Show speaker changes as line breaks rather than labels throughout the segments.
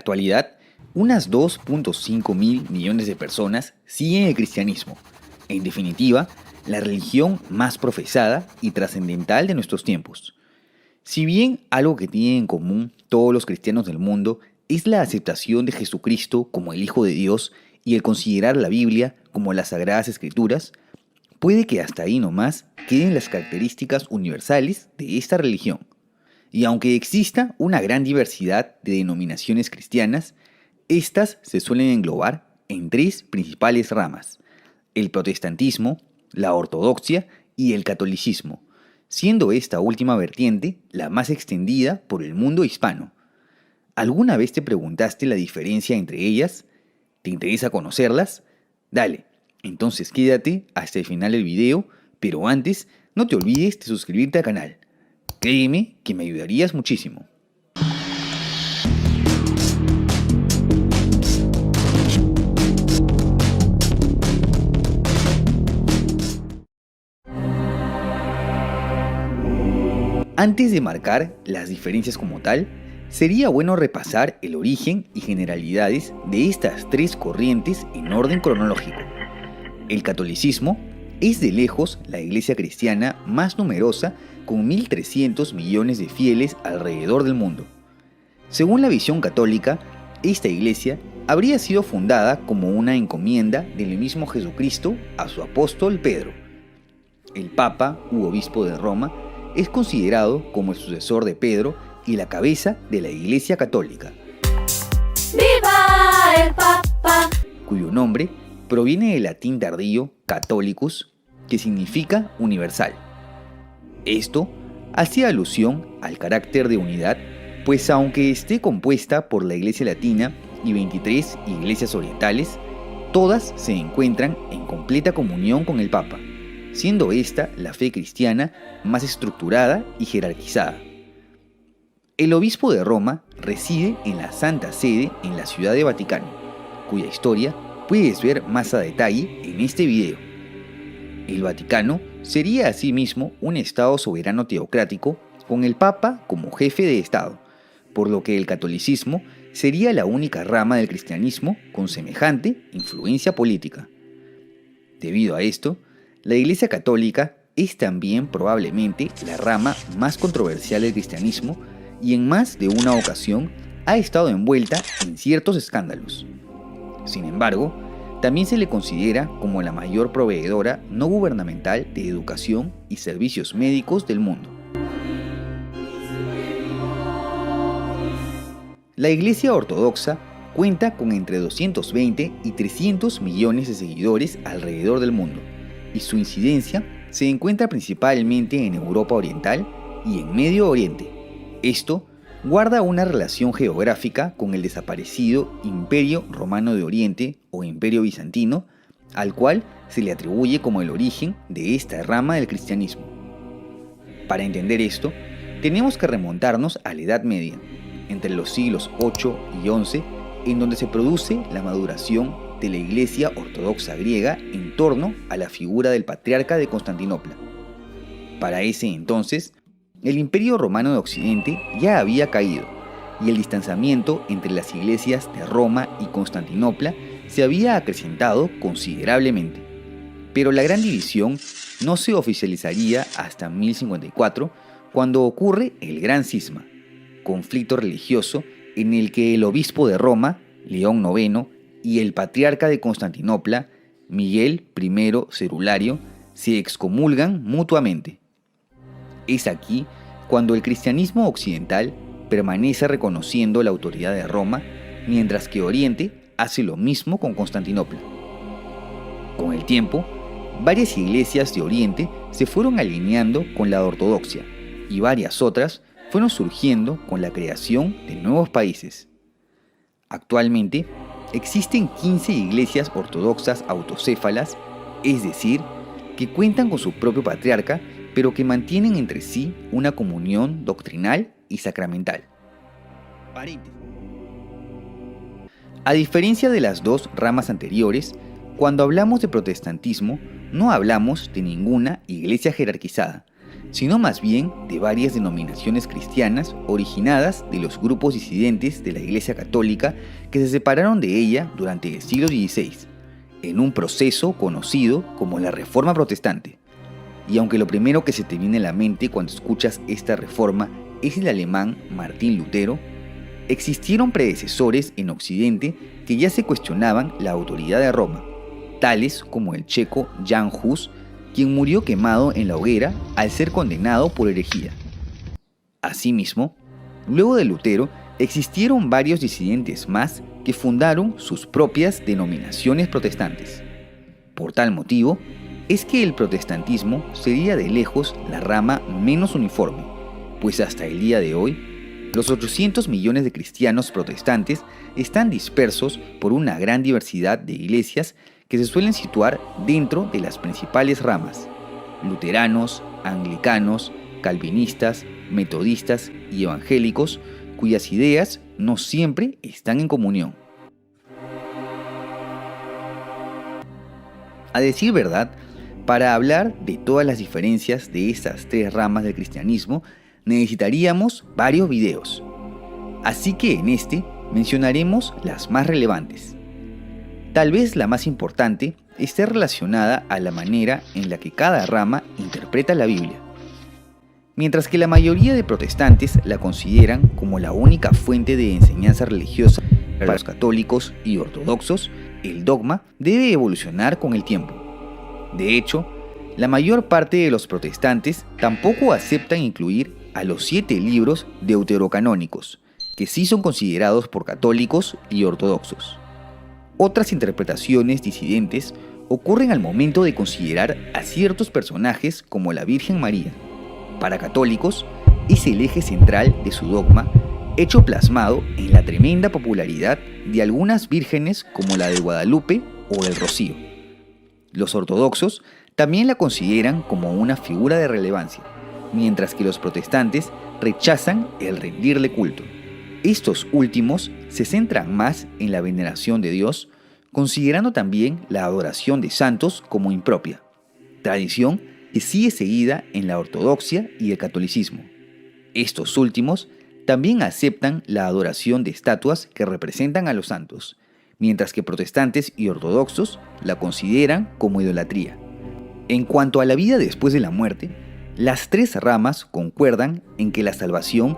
actualidad, unas 2.5 mil millones de personas siguen el cristianismo. En definitiva, la religión más profesada y trascendental de nuestros tiempos. Si bien algo que tienen en común todos los cristianos del mundo es la aceptación de Jesucristo como el Hijo de Dios y el considerar la Biblia como las Sagradas Escrituras, puede que hasta ahí nomás queden las características universales de esta religión. Y aunque exista una gran diversidad de denominaciones cristianas, estas se suelen englobar en tres principales ramas: el protestantismo, la ortodoxia y el catolicismo, siendo esta última vertiente la más extendida por el mundo hispano. ¿Alguna vez te preguntaste la diferencia entre ellas? ¿Te interesa conocerlas? Dale, entonces quédate hasta el final del video, pero antes no te olvides de suscribirte al canal. Créeme que me ayudarías muchísimo. Antes de marcar las diferencias como tal, sería bueno repasar el origen y generalidades de estas tres corrientes en orden cronológico. El catolicismo es de lejos la iglesia cristiana más numerosa, con 1.300 millones de fieles alrededor del mundo. Según la visión católica, esta iglesia habría sido fundada como una encomienda del mismo Jesucristo a su apóstol Pedro. El Papa u Obispo de Roma es considerado como el sucesor de Pedro y la cabeza de la Iglesia Católica.
¡Viva el Papa!
Cuyo nombre proviene del latín tardío catholicus, que significa universal. Esto hacía alusión al carácter de unidad, pues aunque esté compuesta por la Iglesia Latina y 23 iglesias orientales, todas se encuentran en completa comunión con el Papa, siendo esta la fe cristiana más estructurada y jerarquizada. El obispo de Roma reside en la Santa Sede en la Ciudad de Vaticano, cuya historia puedes ver más a detalle en este video. El Vaticano sería asimismo un estado soberano teocrático con el Papa como jefe de Estado, por lo que el catolicismo sería la única rama del cristianismo con semejante influencia política. Debido a esto, la Iglesia Católica es también probablemente la rama más controversial del cristianismo y en más de una ocasión ha estado envuelta en ciertos escándalos. Sin embargo, también se le considera como la mayor proveedora no gubernamental de educación y servicios médicos del mundo. La Iglesia Ortodoxa cuenta con entre 220 y 300 millones de seguidores alrededor del mundo, y su incidencia se encuentra principalmente en Europa Oriental y en Medio Oriente. Esto guarda una relación geográfica con el desaparecido Imperio Romano de Oriente o Imperio Bizantino, al cual se le atribuye como el origen de esta rama del cristianismo. Para entender esto, tenemos que remontarnos a la Edad Media, entre los siglos 8 y 11, en donde se produce la maduración de la Iglesia Ortodoxa griega en torno a la figura del patriarca de Constantinopla. Para ese entonces, el Imperio Romano de Occidente ya había caído, y el distanciamiento entre las iglesias de Roma y Constantinopla se había acrecentado considerablemente. Pero la gran división no se oficializaría hasta 1054, cuando ocurre el Gran Cisma, conflicto religioso en el que el obispo de Roma, León IX, y el patriarca de Constantinopla, Miguel I Cerulario, se excomulgan mutuamente. Es aquí cuando el cristianismo occidental permanece reconociendo la autoridad de Roma, mientras que Oriente hace lo mismo con Constantinopla. Con el tiempo, varias iglesias de Oriente se fueron alineando con la ortodoxia y varias otras fueron surgiendo con la creación de nuevos países. Actualmente, existen 15 iglesias ortodoxas autocéfalas, es decir, que cuentan con su propio patriarca, pero que mantienen entre sí una comunión doctrinal y sacramental. A diferencia de las dos ramas anteriores, cuando hablamos de protestantismo, no hablamos de ninguna iglesia jerarquizada, sino más bien de varias denominaciones cristianas originadas de los grupos disidentes de la Iglesia Católica que se separaron de ella durante el siglo XVI, en un proceso conocido como la Reforma Protestante. Y aunque lo primero que se te viene a la mente cuando escuchas esta reforma es el alemán Martín Lutero, existieron predecesores en Occidente que ya se cuestionaban la autoridad de Roma, tales como el checo Jan Hus, quien murió quemado en la hoguera al ser condenado por herejía. Asimismo, luego de Lutero, existieron varios disidentes más que fundaron sus propias denominaciones protestantes. Por tal motivo, es que el protestantismo sería de lejos la rama menos uniforme, pues hasta el día de hoy, los 800 millones de cristianos protestantes están dispersos por una gran diversidad de iglesias que se suelen situar dentro de las principales ramas: luteranos, anglicanos, calvinistas, metodistas y evangélicos, cuyas ideas no siempre están en comunión. A decir verdad, para hablar de todas las diferencias de estas tres ramas del cristianismo, necesitaríamos varios videos. Así que en este mencionaremos las más relevantes. Tal vez la más importante esté relacionada a la manera en la que cada rama interpreta la Biblia. Mientras que la mayoría de protestantes la consideran como la única fuente de enseñanza religiosa para los católicos y ortodoxos, el dogma debe evolucionar con el tiempo. De hecho, la mayor parte de los protestantes tampoco aceptan incluir a los 7 libros deuterocanónicos, que sí son considerados por católicos y ortodoxos. Otras interpretaciones disidentes ocurren al momento de considerar a ciertos personajes como la Virgen María. Para católicos, es el eje central de su dogma, hecho plasmado en la tremenda popularidad de algunas vírgenes como la de Guadalupe o del Rocío. Los ortodoxos también la consideran como una figura de relevancia, mientras que los protestantes rechazan el rendirle culto. Estos últimos se centran más en la veneración de Dios, considerando también la adoración de santos como impropia, tradición que sigue seguida en la ortodoxia y el catolicismo. Estos últimos también aceptan la adoración de estatuas que representan a los santos, mientras que protestantes y ortodoxos la consideran como idolatría. En cuanto a la vida después de la muerte, las tres ramas concuerdan en que la salvación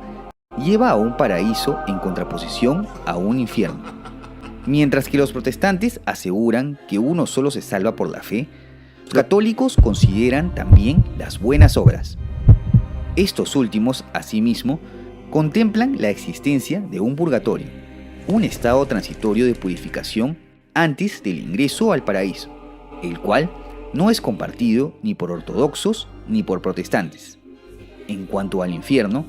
lleva a un paraíso en contraposición a un infierno. Mientras que los protestantes aseguran que uno solo se salva por la fe, los católicos consideran también las buenas obras. Estos últimos, asimismo, contemplan la existencia de un purgatorio, un estado transitorio de purificación antes del ingreso al paraíso, el cual no es compartido ni por ortodoxos ni por protestantes. En cuanto al infierno,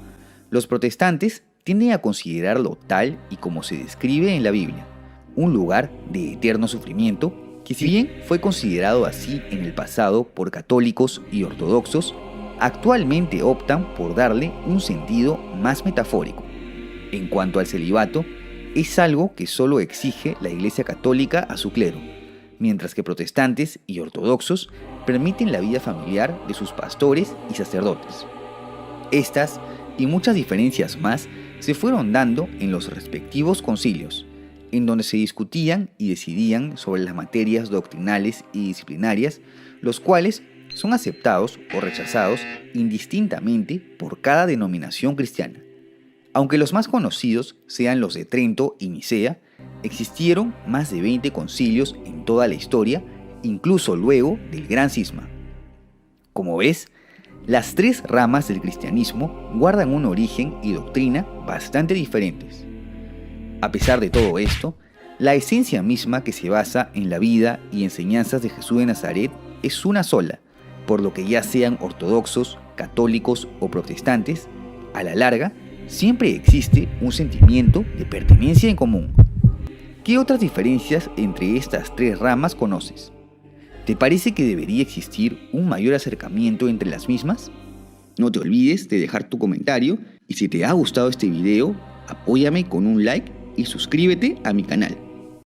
los protestantes tienden a considerarlo tal y como se describe en la Biblia, un lugar de eterno sufrimiento que, si bien fue considerado así en el pasado por católicos y ortodoxos, actualmente optan por darle un sentido más metafórico. En cuanto al celibato, es algo que solo exige la Iglesia Católica a su clero, mientras que protestantes y ortodoxos permiten la vida familiar de sus pastores y sacerdotes. Estas y muchas diferencias más se fueron dando en los respectivos concilios, en donde se discutían y decidían sobre las materias doctrinales y disciplinarias, los cuales son aceptados o rechazados indistintamente por cada denominación cristiana. Aunque los más conocidos sean los de Trento y Nicea, existieron más de 20 concilios en toda la historia, incluso luego del Gran Cisma. Como ves, las tres ramas del cristianismo guardan un origen y doctrina bastante diferentes. A pesar de todo esto, la esencia misma que se basa en la vida y enseñanzas de Jesús de Nazaret es una sola, por lo que ya sean ortodoxos, católicos o protestantes, a la larga siempre existe un sentimiento de pertenencia en común. ¿Qué otras diferencias entre estas tres ramas conoces? ¿Te parece que debería existir un mayor acercamiento entre las mismas? No te olvides de dejar tu comentario y si te ha gustado este video, apóyame con un like y suscríbete a mi canal.